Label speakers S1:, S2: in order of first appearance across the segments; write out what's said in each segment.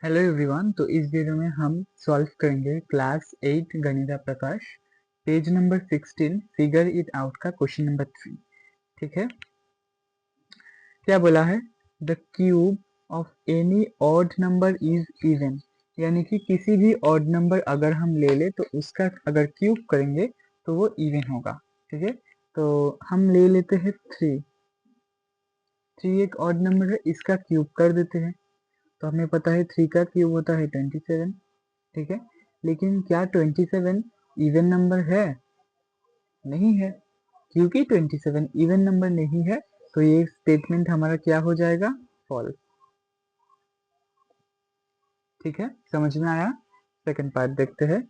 S1: Hello everyone. तो इस video में हम सॉल्व करेंगे class 8 Ganit Prakash page number 16 figure it out का क्वेश्चन नंबर 3। ठीक है, क्या बोला है? The cube of any odd number is even, यानी कि किसी भी ऑड नंबर अगर हम ले ले तो उसका अगर क्यूब करेंगे तो वो इवन होगा। ठीक है, तो हम ले लेते हैं 3। 3 एक ऑड नंबर है, इसका क्यूब कर देते हैं। तो हमें पता है 3 का क्यूब होता है 27। ठीक है, लेकिन क्या 27 इवन नंबर है? नहीं है। क्योंकि 27 इवन नंबर नहीं है तो ये स्टेटमेंट हमारा क्या हो जाएगा? फॉल्स। ठीक है, समझ में आया? सेकंड पार्ट देखते हैं।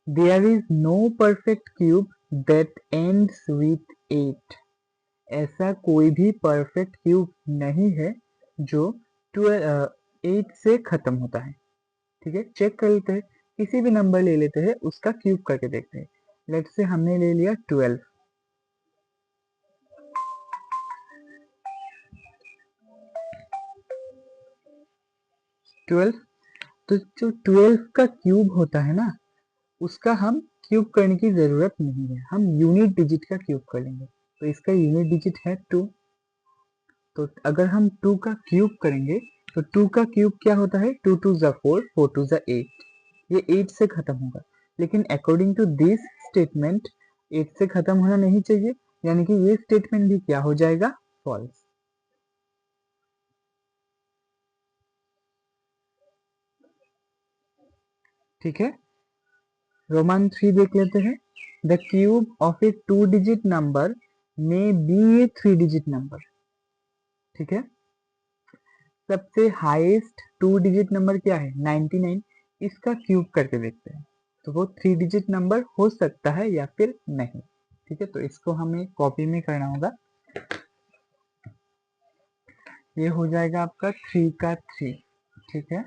S1: There is no perfect cube that ends with 8। ऐसा कोई भी परफेक्ट क्यूब नहीं है जो 8 से खत्म होता है। ठीक है, चेक कर लेते हैं। किसी भी नंबर ले लेते हैं, उसका क्यूब करके देखते हैं। लेट्स से हमने ले लिया 12। 12, तो जो 12 का क्यूब होता है ना, उसका हम क्यूब करने की जरूरत नहीं है, हम यूनिट डिजिट का क्यूब कर लेंगे। तो इसका यूनिट डिजिट है 2। तो अगर हम 2 का क्यूब करेंगे तो 2 का क्यूब क्या होता है? 2 2 जा 4, 4 2 जा 8। ये 8 से खत्म होगा, लेकिन अकॉर्डिंग टू दिस स्टेटमेंट 8 से खत्म होना नहीं चाहिए, यानी कि ये स्टेटमेंट भी क्या हो जाएगा? फॉल्स। ठीक है, रोमान 3 देख लेते हैं। The cube of A 2 digit number में बी ए 3 डिजिट नंबर। ठीक है, सबसे हाईएस्ट 2 डिजिट नंबर क्या है? 99। इसका क्यूब करके देखते हैं तो वो 3 डिजिट नंबर हो सकता है या फिर नहीं। ठीक है, तो इसको हमें कॉपी में करना होगा। ये हो जाएगा आपका 3 का 3। ठीक है,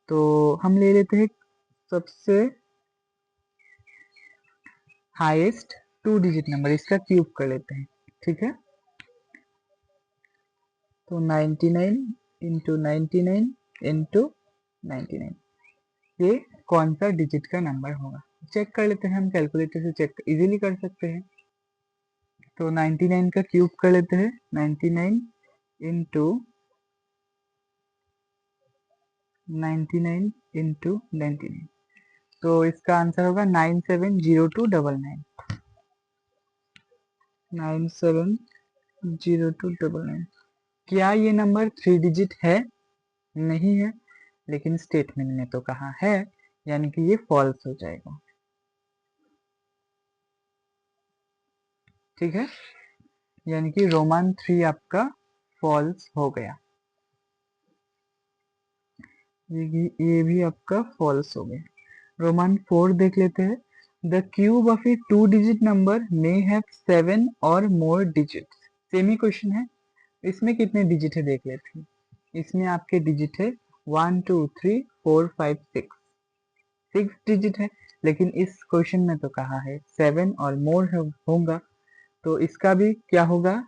S1: तो हम ले लेते हैं सबसे हाईएस्ट 2 डिजिट नंबर, इसका क्यूब कर लेते हैं। ठीक है, तो 99 इंटू 99 इंटू 99, ये कौन सा डिजिट का नंबर होगा? चेक कर लेते हैं, हम कैलकुलेटर से चेक इजीली कर सकते हैं। तो 99 का क्यूब कर लेते हैं। 99 इंटू 99 इंटू 99, तो इसका आंसर होगा 970299। 970299। क्या ये नंबर 3 डिजिट है? नहीं है, लेकिन स्टेटमेंट में तो कहा है, यानी कि ये फॉल्स हो जाएगा। ठीक है, यानी कि रोमान 3 आपका फॉल्स हो गया। ये भी आपका फॉल्स हो गया। रोमान 4 देख लेते हैं। The cube of A 2 digit number may have 7 और मोर डिजिट्स। सेम ही क्वेश्चन है। इसमें कितने डिजिट है देख लेते हैं। इसमें आपके डिजिट है 1 2 3 4 5 6, 6 डिजिट है। लेकिन इस क्वेश्चन में तो कहा है 7 और मोर होगा, तो इसका भी क्या होगा?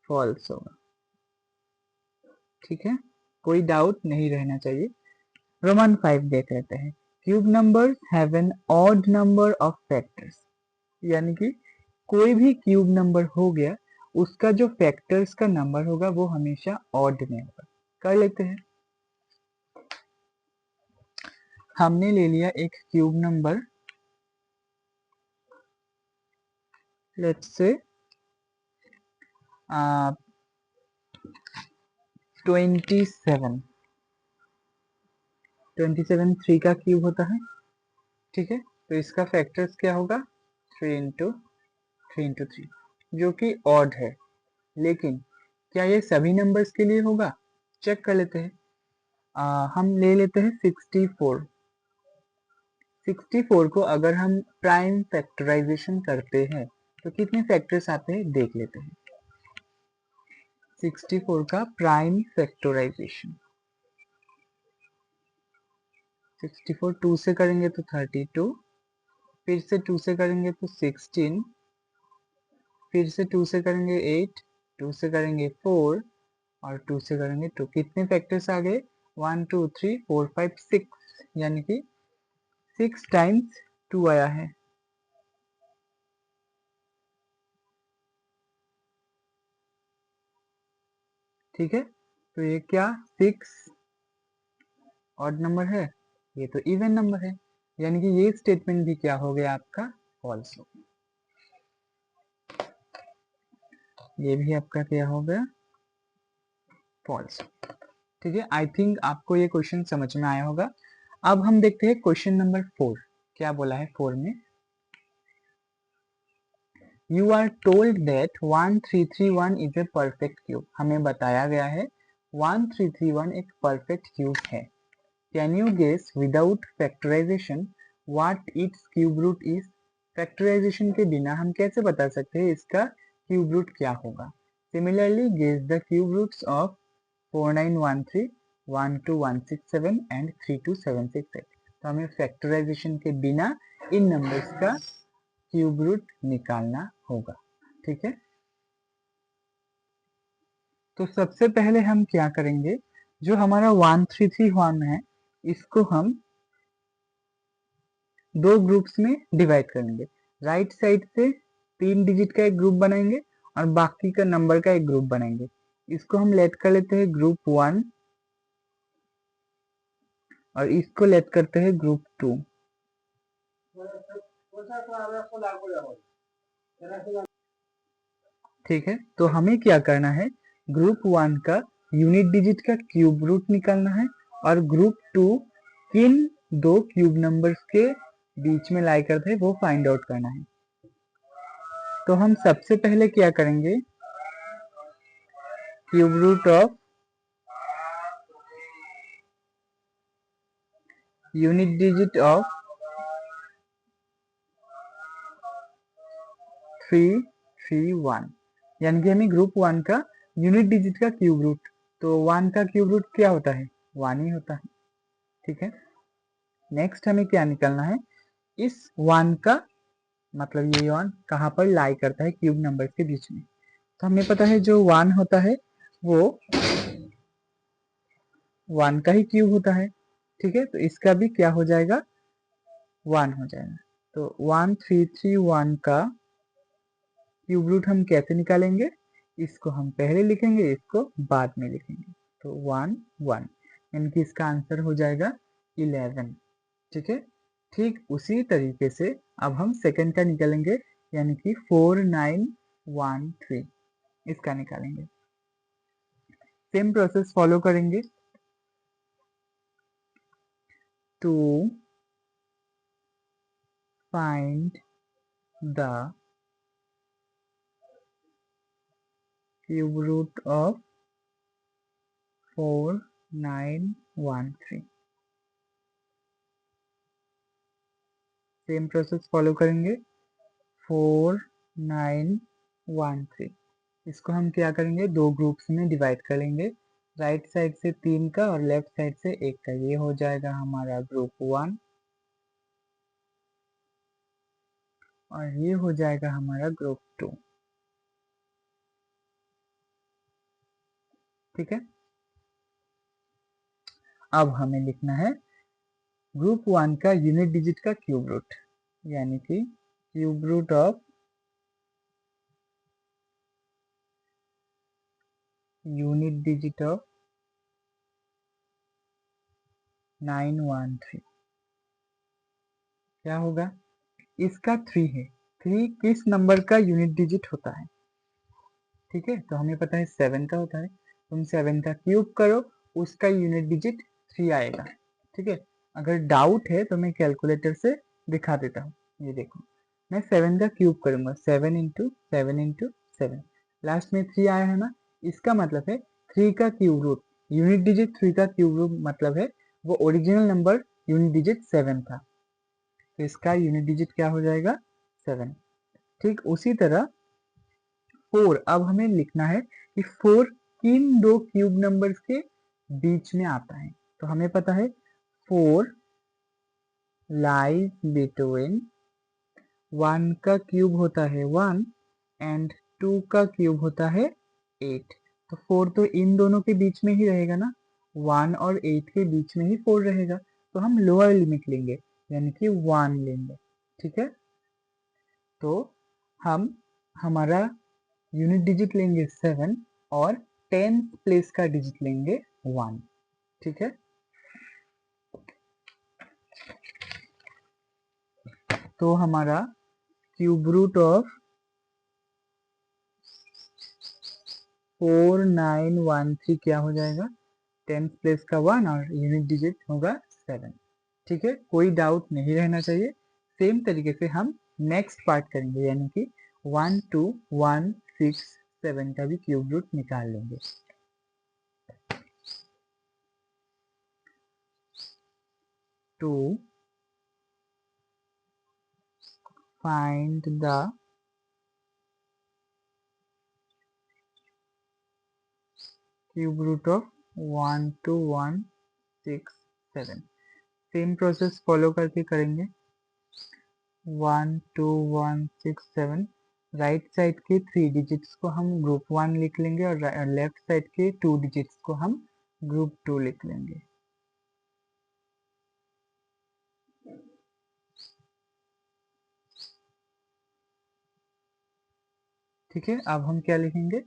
S1: फॉल्स होगा। ठीक है, कोई डाउट नहीं रहना चाहिए। रोमन 5 देख लेते हैं। Cube numbers have an odd number of factors, यानी कि कोई भी क्यूब नंबर हो गया, उसका जो फैक्टर्स का नंबर होगा वो हमेशा ऑड में होगा। कर लेते हैं। हमने ले लिया एक क्यूब नंबर, लेट्स से 27। 27 3 का क्यूब होता है। ठीक है, तो इसका फैक्टर्स क्या होगा? 3 इंटू 3 इंटू 3, जो कि ऑड है। लेकिन क्या ये सभी नंबर्स के लिए होगा? चेक कर लेते हैं। हम ले लेते हैं 64। 64 को अगर हम प्राइम फैक्टराइजेशन करते हैं तो कितने फैक्टर्स आते हैं देख लेते हैं। 64 का प्राइम फैक्टराइजेशन, 64 2 से करेंगे तो 32, फिर से 2 से करेंगे तो 16, फिर से 2 से करेंगे 8, 2 से करेंगे 4 और 2 से करेंगे 2। कितने फैक्टर्स आ गए? 1 2 3 4 5 6, यानी कि 6 टाइम्स 2 आया है। ठीक है, तो ये क्या 6 ऑड नंबर है, ये तो इवन नंबर है, यानी कि ये स्टेटमेंट भी क्या हो गया आपका? फॉल्स हो गया। ये भी आपका क्या हो गया? फॉल्स। ठीक है, आई थिंक आपको ये क्वेश्चन समझ में आया होगा। अब हम देखते हैं क्वेश्चन नंबर 4 क्या बोला है। 4 में you are told that 1331 is a perfect cube. हमें बताया गया है 1331 एक परफेक्ट क्यूब है। Can you guess without factorisation what its cube root is. Factorisation के बिना हम कैसे बता सकते हैं इसका क्यूब रूट क्या होगा। Similarly guess the cube roots of 4913, 12167 and 32768। तो हमें फैक्टराइजेशन के बिना इन नंबर्स का क्यूब रूट निकालना होगा। ठीक है, तो सबसे पहले हम क्या करेंगे, जो हमारा 1331 है इसको हम दो ग्रुप्स में डिवाइड करेंगे। राइट साइड से 3 डिजिट का एक ग्रुप बनाएंगे और बाकी का नंबर का एक ग्रुप बनाएंगे। इसको हम लेट कर लेते हैं ग्रुप 1 और इसको लेट करते हैं ग्रुप 2। ठीक है, तो हमें क्या करना है, ग्रुप 1 का यूनिट डिजिट का क्यूब रूट निकालना है और ग्रुप 2 किन दो क्यूब नंबर्स के बीच में लाई करते हैं वो फाइंड आउट करना है। तो हम सबसे पहले क्या करेंगे, cube root of unit digit of 331, यानी कि हमें ग्रुप 1 का यूनिट डिजिट का क्यूब रूट, तो 1 का क्यूब रूट क्या होता है? 1 ही होता है। ठीक है, नेक्स्ट हमें क्या निकालना है, इस 1 का मतलब ये 1 कहाँ पर लाई करता है क्यूब नंबर के बीच में। तो हमें पता है जो 1 होता है वो 1 का ही क्यूब होता है। ठीक है, तो इसका भी क्या हो जाएगा? 1 हो जाएगा। तो 1331 का क्यूब रूट हम कैसे निकालेंगे, इसको हम पहले लिखेंगे, इसको बाद में लिखेंगे। तो 1 1, यानी कि इसका आंसर हो जाएगा 11। ठीक है, ठीक उसी तरीके से अब हम सेकंड का निकालेंगे, यानी कि 4913 इसका निकालेंगे। सेम प्रोसेस फॉलो करेंगे। To find the cube root of 4913, same process follow करेंगे। 4913 इसको हम क्या करेंगे, दो ग्रुप्स में डिवाइड करेंगे। राइट साइड से 3 का और लेफ्ट साइड से 1 का, ये हो जाएगा हमारा ग्रुप 1 और ये हो जाएगा हमारा ग्रुप 2। ठीक है, अब हमें लिखना है ग्रुप 1 का यूनिट डिजिट का क्यूब रूट, यानी कि cube root of unit digit of 913 क्या होगा, इसका 3 है। 3 किस नंबर का यूनिट डिजिट होता है? ठीक है, तो हमें पता है 7 का होता है। तुम 7 का क्यूब करो, उसका यूनिट डिजिट 3 आएगा। ठीक है, अगर डाउट है तो मैं कैलकुलेटर से दिखा देता हूँ। ये देखो, मैं 7 का क्यूब करूंगा, 7 इंटू 7 इंटू 7, लास्ट में 3 आया है ना, इसका मतलब है 3 का क्यूब रूट, यूनिट डिजिट 3 का क्यूब रूट मतलब है वो ओरिजिनल नंबर यूनिट डिजिट 7 था, तो इसका यूनिट डिजिट क्या हो जाएगा? 7। ठीक उसी तरह 4, अब हमें लिखना है कि 4 किन दो क्यूब नंबर्स के बीच में आता है। तो हमें पता है 4 लाइज बिटवीन, 1 का क्यूब होता है 1 एंड 2 का क्यूब होता है 8। तो 4 तो इन दोनों के बीच में ही रहेगा ना, 1 और 8 के बीच में ही 4 रहेगा, तो हम लोअर लिमिट लेंगे यानी कि 1 लेंगे। ठीक है, तो हम हमारा यूनिट डिजिट लेंगे 7 और 10 प्लेस का डिजिट लेंगे 1। ठीक है, तो हमारा क्यूब रूट ऑफ 4913 क्या हो जाएगा, 10 प्लेस का 1 और यूनिट डिजिट होगा 7। ठीक है, कोई डाउट नहीं रहना चाहिए। सेम तरीके से हम नेक्स्ट पार्ट करेंगे यानी कि 1 2 1 6 7 का भी क्यूब रूट निकाल लेंगे। To find the cube root of 1 2 1 6 7। Same process follow करके करेंगे। 1 2 1 6 7 राइट साइड के 3 डिजिट्स को हम ग्रुप 1 लिख लेंगे और लेफ्ट साइड के 2 डिजिट्स को हम ग्रुप 2 लिख लेंगे। ठीक है, अब हम क्या लिखेंगे,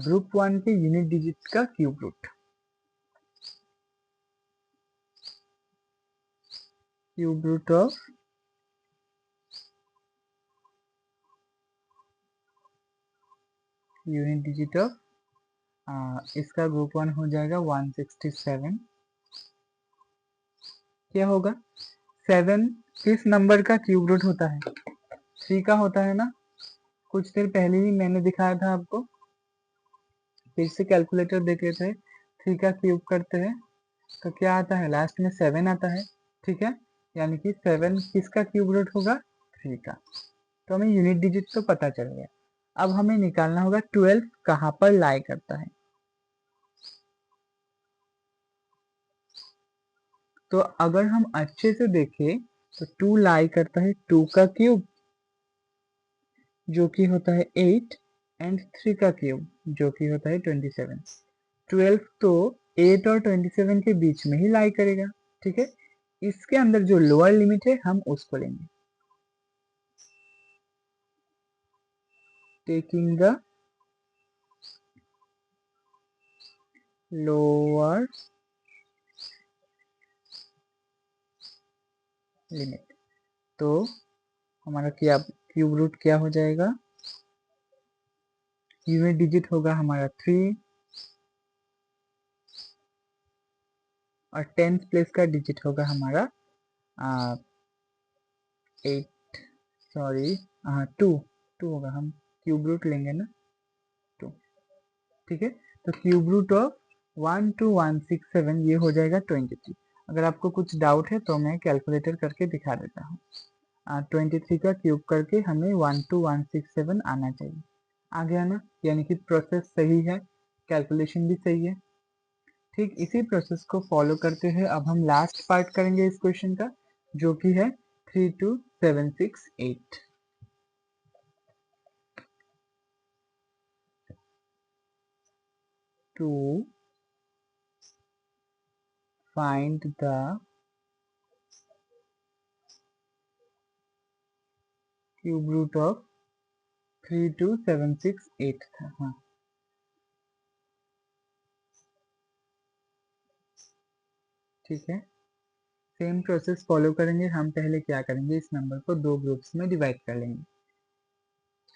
S1: ग्रुप 1 के यूनिट डिजिट्स का cube root. Cube root of unit digit of इसका ग्रुप 1 हो जाएगा 167। क्या होगा, 7 किस नंबर का क्यूब रूट होता है, 3 का होता है ना, कुछ देर पहले ही मैंने दिखाया था आपको। फिर से कैलकुलेटर देखे थे, 3 का क्यूब करते हैं तो क्या आता है, लास्ट में 7 आता है। ठीक है, यानी कि 7 किसका क्यूब रूट होगा, 3 का। तो हमें यूनिट डिजिट तो पता चल गया, अब हमें निकालना होगा 12 कहाँ पर लाई करता है। तो अगर हम अच्छे से देखें तो 2 लाई करता है 2 का क्यूब जो कि होता है 8 एंड 3 का क्यूब जो कि होता है 27। 12 तो 8 और 27 के बीच में ही लाई करेगा। ठीक है, इसके अंदर जो लोअर लिमिट है हम उसको लेंगे, टेकिंग द लोअर लिमिट। तो हमारा क्या क्यूब रूट क्या हो जाएगा, यूनिट डिजिट होगा हमारा 3 और 10th प्लेस का डिजिट होगा हमारा 8 सॉरी 2 होगा, हम क्यूब रूट लेंगे ना 2। ठीक है, तो क्यूब रूट ऑफ 12167 ये हो जाएगा 23। अगर आपको कुछ डाउट है तो मैं कैलकुलेटर करके दिखा देता हूँ। 23 का क्यूब करके हमें 12167 आना चाहिए, आ गया ना, यानी कि प्रोसेस सही है, कैलकुलेशन भी सही है। ठीक इसी प्रोसेस को फॉलो करते हुए अब हम लास्ट पार्ट करेंगे इस क्वेश्चन का, जो कि है 32768। To find the cube root of 32768 था। हाँ, ठीक है, सेम प्रोसेस फॉलो करेंगे। हम पहले क्या करेंगे, इस नंबर को दो ग्रुप्स में डिवाइड कर लेंगे,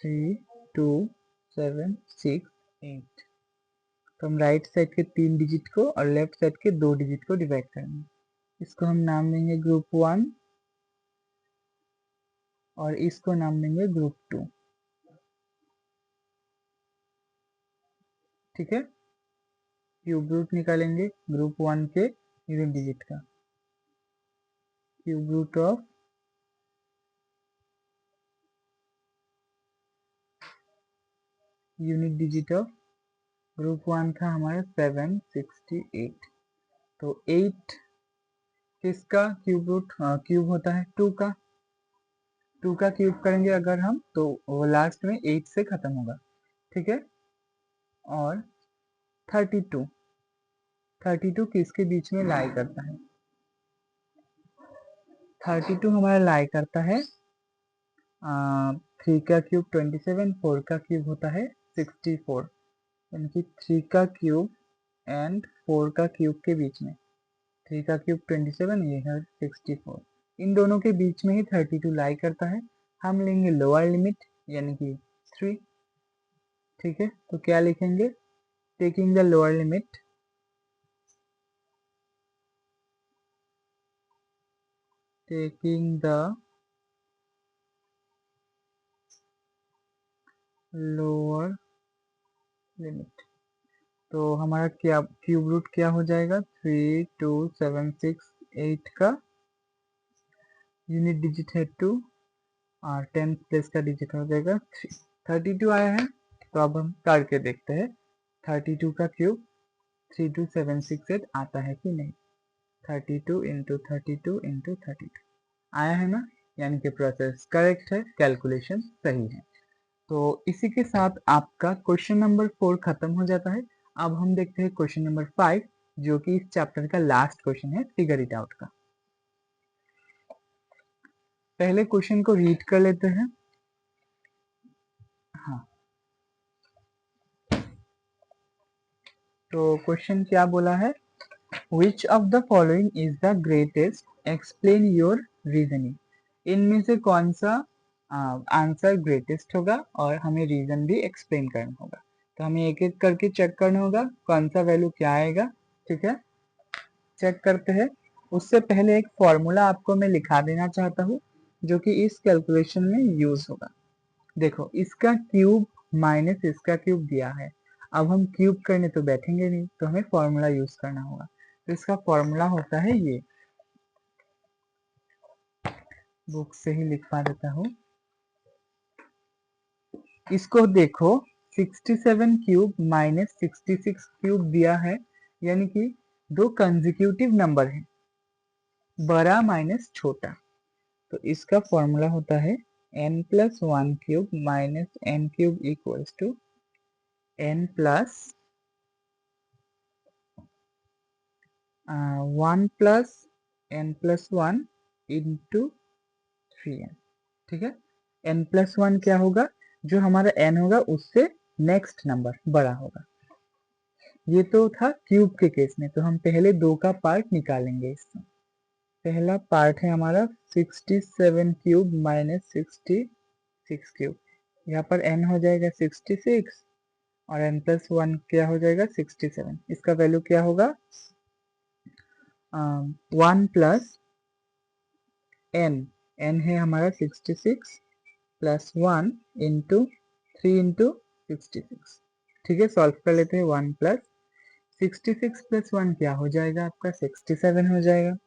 S1: 32768। तो हम राइट साइड के 3 डिजिट को और लेफ्ट साइड के 2 डिजिट को डिवाइड करेंगे। इसको हम नाम देंगे ग्रुप 1 और इसको नाम देंगे ग्रुप 2। ठीक है, क्यूब रूट निकालेंगे ग्रुप 1 के यूनिट डिजिट का, cube root of unit digit of group 1 था हमारा 768। तो 8 किसका क्यूब रूट, क्यूब होता है 2 का, 2 का क्यूब करेंगे अगर हम तो वो लास्ट में 8 से खत्म होगा। ठीक है, और 32 32 किसके बीच में लाई करता है? 32 हमारा लाई करता है 3 का क्यूब 27, 4 का क्यूब होता है 64, यानी कि 3 का क्यूब एंड 4 का क्यूब के बीच में। 3 का क्यूब 27, ये है 64, इन दोनों के बीच में ही 32 लाई करता है। हम लेंगे लोअर लिमिट यानी कि 3, ठीक है। तो क्या लिखेंगे? Taking the lower limit, taking the lower limit, तो हमारा क्या क्यूब रूट क्या हो जाएगा? 3, 2, 7, 6, 8 का यूनिट डिजिट है 2 और 10 प्लेस का डिजिट हो जाएगा 3। 32 आया है, तो अब हम करके देखते हैं 32 का क्यूब 32768 आता है कि नहीं। 32 इंटू 32 इंटू 32 आया है ना, यानी कि प्रोसेस करेक्ट है, कैलकुलेशन सही है। तो इसी के साथ आपका क्वेश्चन नंबर 4 खत्म हो जाता है। अब हम देखते हैं क्वेश्चन नंबर 5, जो कि इस चैप्टर का लास्ट क्वेश्चन है फिगर इट आउट का। पहले क्वेश्चन को रीड कर लेते हैं। हाँ, तो क्वेश्चन क्या बोला है? Which of the following is the greatest? Explain your reasoning. इनमें से कौन सा आंसर ग्रेटेस्ट होगा और हमें रीजन भी एक्सप्लेन करना होगा। तो हमें एक एक करके चेक करना होगा कौन सा वैल्यू क्या आएगा, ठीक है। चेक करते हैं। उससे पहले एक फॉर्मूला आपको मैं लिखा देना चाहता हूँ जो कि इस कैलकुलेशन में यूज होगा। देखो, इसका क्यूब माइनस इसका क्यूब दिया है। अब हम क्यूब करने तो बैठेंगे नहीं, तो हमें फॉर्मूला यूज करना होगा। तो इसका फॉर्मूला होता है ये, बुक से ही लिखवा देता हूँ। इसको देखो, 67 क्यूब माइनस 66 क्यूब दिया है, यानी कि दो कंसेक्यूटिव नंबर है, बड़ा माइनस छोटा। तो इसका फॉर्मूला होता है n plus 1 cube minus n cube equals to n plus 1 plus n plus 1 into 3n, ठीक है। n प्लस 1 क्या होगा? जो हमारा n होगा उससे नेक्स्ट नंबर बड़ा होगा। ये तो था क्यूब के केस में, तो हम पहले दो का पार्ट निकालेंगे इससे। पहला पार्ट है हमारा 67 क्यूब माइनस 66 क्यूब। यहाँ पर n हो जाएगा 66 और n प्लस 1 क्या हो जाएगा? 67। इसका वैल्यू क्या होगा? 1 प्लस n है हमारा 66 प्लस 1 इंटू 3 इंटू 66, ठीक है। सॉल्व कर लेते हैं। 1 प्लस 66 प्लस 1 क्या हो जाएगा आपका? 67 हो जाएगा,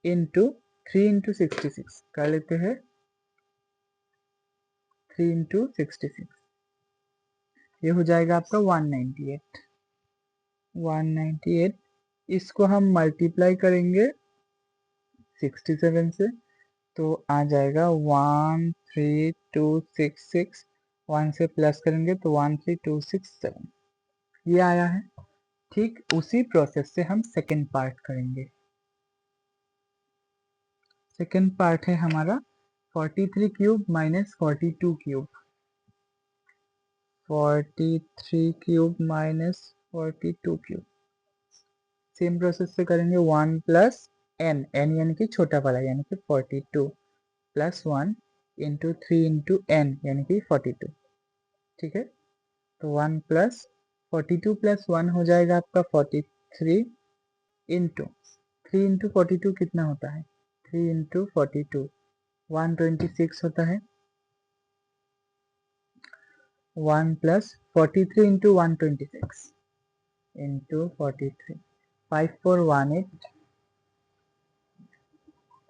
S1: इंटू 3 इंटू 66 कर लेते हैं। 3 इंटू 66 ये हो जाएगा आपका 198। 198 इसको हम मल्टीप्लाई करेंगे 67 से, तो आ जाएगा 13266। 1 से प्लस करेंगे तो 13267, ये आया है। ठीक उसी प्रोसेस से हम सेकेंड पार्ट करेंगे। सेकेंड पार्ट है हमारा 43 cube minus 42 cube. 43 cube minus 42 cube, same process से करेंगे। 1 प्लस n यानी कि छोटा वाला, यानी कि 42 प्लस 1 इंटू 3 इंटू n यानी कि 42, ठीक है। तो 1 प्लस 42 प्लस 1 हो जाएगा आपका 43 इंटू 3 इंटू 42 कितना होता है? 3 इंटू 42 126 होता है। 1 प्लस 43 इंटू 126 इंटू 43, 5418,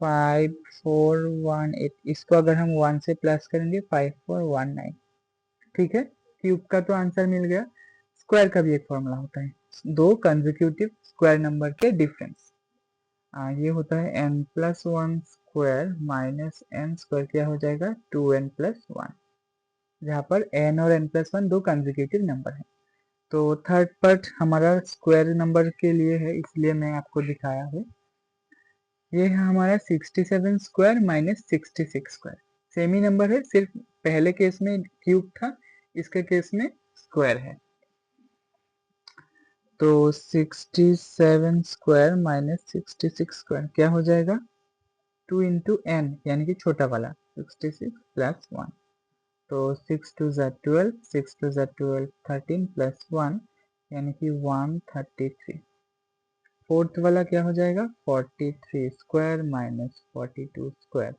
S1: 5418। इसको अगर हम 1 से प्लस करेंगे 5419, ठीक है। क्यूब का तो आंसर मिल गया। स्क्वायर का भी एक फॉर्मूला होता है, दो कंसेक्यूटिव स्क्वायर नंबर के डिफरेंस। ये होता है n plus 1 square minus n square, क्या हो जाएगा? 2n plus 1। जहाँ पर n और n+1 दो कंसेक्यूटिव नंबर है। तो थर्ड पार्ट हमारा स्क्वायर नंबर के लिए है, इसलिए मैं आपको दिखाया है। ये है हमारा 67 स्क्वायर माइनस 66 स्क्वायर। सेम ही नंबर है, सिर्फ पहले केस में क्यूब था, इसके केस में स्क्वायर है। तो 67 स्क्वायर माइनस 66 स्क्वायर क्या हो जाएगा, 2 इंटू n यानी कि छोटा वाला 66 प्लस 1। तो 6 2 ज़ा 12, 6 2 ज़ा 12, 13 प्लस 1 यानी कि 133। फोर्थ वाला क्या हो जाएगा, 43 स्क्वायर माइनस 42 स्क्वायर।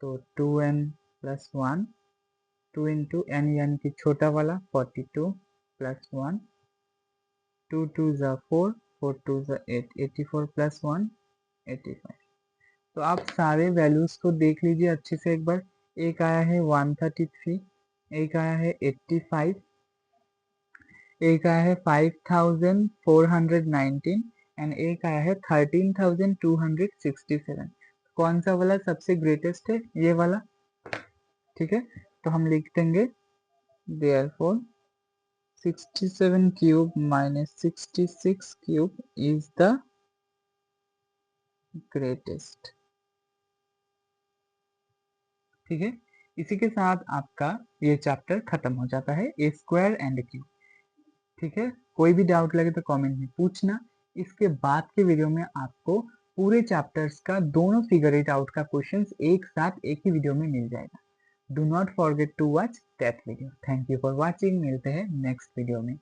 S1: तो 2n प्लस 1, 2 इंटू n यानी कि छोटा वाला 42 प्लस 1, 2 2 ज़ा 4, 4 2 ज़ा 8, 84 प्लस 1 85। तो आप सारे वैल्यूज को देख लीजिए अच्छे से एक बार। एक आया है 133, एक आया है 85, एक आया है 5419 एंड एक आया है 13267। कौन सा वाला सबसे ग्रेटेस्ट है, ये वाला। ठीक है, तो हम लिख देंगे therefore 67 cube minus 66 cube is the greatest. ठीक है, इसी के साथ आपका ये चैप्टर खत्म हो जाता है, ए स्क्वायर एंड क्यूब। ठीक है, कोई भी डाउट लगे तो कमेंट में पूछना। इसके बाद के वीडियो में आपको पूरे चैप्टर्स का दोनों फिगर इट आउट का क्वेश्चंस एक साथ एक ही वीडियो में मिल जाएगा। Do not forget to watch that video. Thank you for watching, मिलते हैं नेक्स्ट वीडियो में।